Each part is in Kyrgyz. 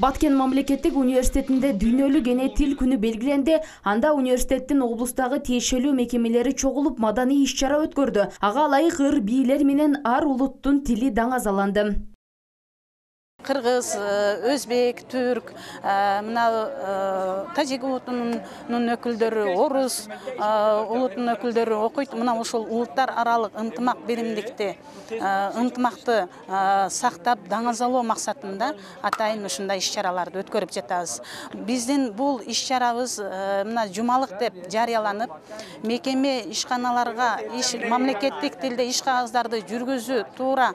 Баткен мамлекеттик университетинде дүйнөлүк эне тил күнү белгиленди. Анда университеттин облустагы тиешелүү мекемелери чогулуп маданий иш-чара өткөрдү. Ага ылайык ыр бийлер менен ар улуттун тили даңазаланды. Кыргыз, өзбек, түрк, тажик улутунун өкүлдөрү, орус улутунун өкүлдөрү окуйт. Мына ошол улуттар аралык ынтымак биримдикти, ынтымакты сактап, даңазалоо максатында атайын ушундай иш-чараларды өткөрүп жатабыз. Биздин бул иш-чарабыз мына жумалык деп жарыяланып, мекеме ишканаларга мамлекеттик тилде иш кагаздарды жүргүзүү, туура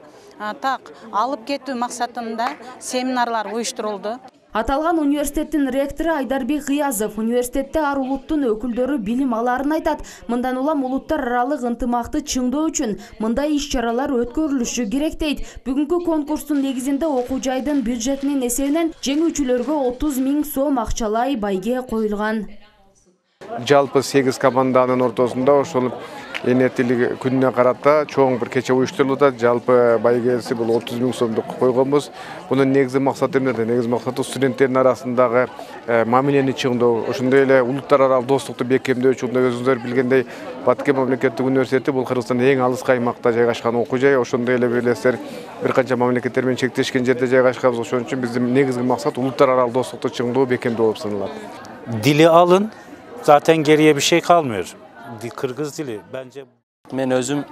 так алып кетүү максатында семинарлар уюштурулду. Аталган университеттин ректору Айдарбек Кыязов университетте ар улуттун өкүлдөрү билим аларын айтат. Мындан улам улуттар аралык ынтымакты чыңдоо үчүн мындай иш-чаралар өткөрүлүшү керек дейт. Бүгүнкү конкурстун негизинде окуу жайдын бюджетинин эсебинен жеңүүчүлөргө 30 000 сом акчалай байге коюлган. Жалпы 8 команданын ортосунда ошол эне тили күнүнө карата чоң бир кече уюштурулду. Жалпы байгеси бул 30 000 сомду койгонбуз. Бунун негизги максаты эмне? Негизги максаты студенттердин арасындагы мамилени чыңдоо, ошондой эле улуттар аралык достукту бекемдөө үчүн өзүңүздөр билгендей Баткен мамлекеттик университети бул Кыргызстандын эң алыскы аймакта жайгашкан окуу жай. Ошондой эле билесиздер, бир канча мамлекеттер менен чектешкен жерде жайгашканбыз. Ошон үчүн биздин негизги максат улуттар аралык достукту чыңдоо, бекемдөө болуп саналат. Dili alın, zaten geriye bir şey kalmıyor. Kırgız dili bence. Ben özüm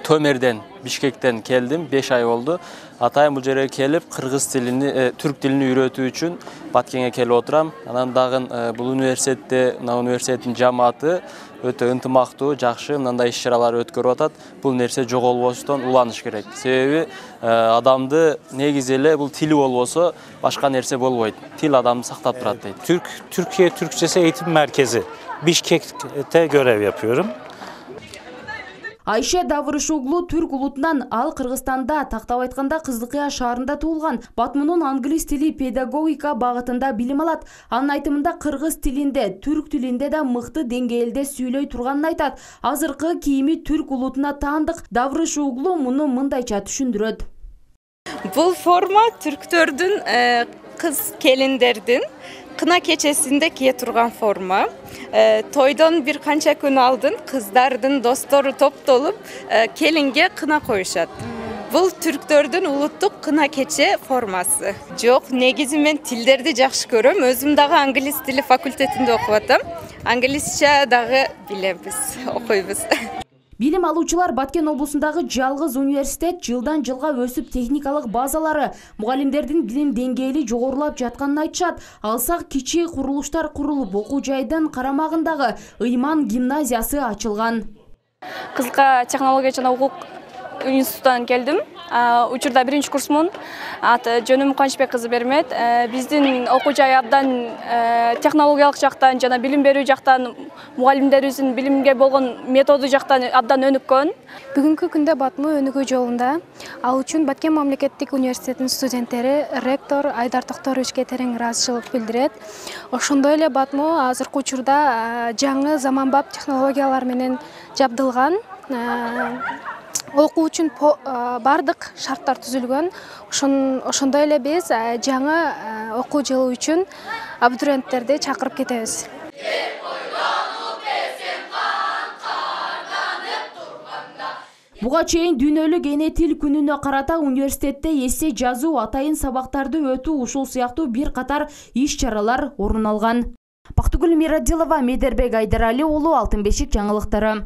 Tömer'den, Bişkek'ten geldim. 5 ay oldu. Atayım bu yere gelip Kırgız dilini, Türk dilini öğrettiği için Batken'e gelip oturam. Anan dağın bu üniversitede, üniversitetin cemaati öte ынтымактуу, жакшы, мындай иш-чаралар өткөрүп атат. Бул нерсе жоголбостон уланыш керек. Себеби адамды негизи эле бул тили болбосо башка нерсе болбойт. Тил адамды сактап турат дейт. Türkiye Türkçesi Eğitim Merkezi Bişkek'te görev yapıyorum. Айша Давырышоглу түрк улутунан, ал Кыргызстанда, тактап айтканда Кыздыкыя шаарында туулган. Батмунун англис тили педагогика багытында билим алат. Анын айтымында кыргыз тилинде, түрк тилинде да мыкты деңгээлде сүйлөй турганын айтат. Азыркы кийими түрк улутуна таандык. Давырышоглу муну мындайча түшүндүрөт. Бул форма түрктөрдүн, кыз келиндердин кына кечесинде кие турган форма. Тойдон бир канча күн алдын кыздардын достору топтолуп келинге кына коюшат. Бул түрктөрдүн улуттук кына кече формасы. Жок, негизи мен тилдерди жакшы көрөм. Өзүм дагы англис тили факультетинде окуп атам. Англисча дагы билебиз, окуйбуз. Билим алуучулар Баткен облусундагы жалгыз университет жылдан жылга өсүп техникалык базалары, мугалимдердин билим деңгээли жогорулап жатканын айтышат. Алсак кичи курулуштар курулуп, окуу жайдын карамагындагы Ыйман гимназиясы ачылган. Кызга технология жана укук институтунан келдим. Учурда 1-чи курсмун. Аты жөнүм Кубанычбек кызы Бермет. Биздин окуу жай абдан технологиялык жактан жана билим берүү жактан мугалимдерибиздин билимге болгон методу жактан абдан өнүккөн. Бүгүнкү күндө Батму өнүгүү жолунда. Ал үчүн Баткен мамлекеттик университетинин студенттери ректор Айдар Токторовичке терең ыраазычылык билдирет. Ошондой эле Батму азыркы учурда жаңы заманбап технологиялар менен жабдылган. Окуу үчүн бардык шарттар түзүлгөн. Ошондой эле биз жаңы окуу жылы үчүн абитуриенттерди чакырып кетебиз. Буга чейин дүйнөлүк эне тил күнүнө карата университетте эссе жазуу, атайын сабактарды өтүү ушул сыяктуу бир катар иш-чаралар орун алган. Бактыгүл Мирадилова, Медербек Айдарали уулу, Алтын бешик жаңылыктары.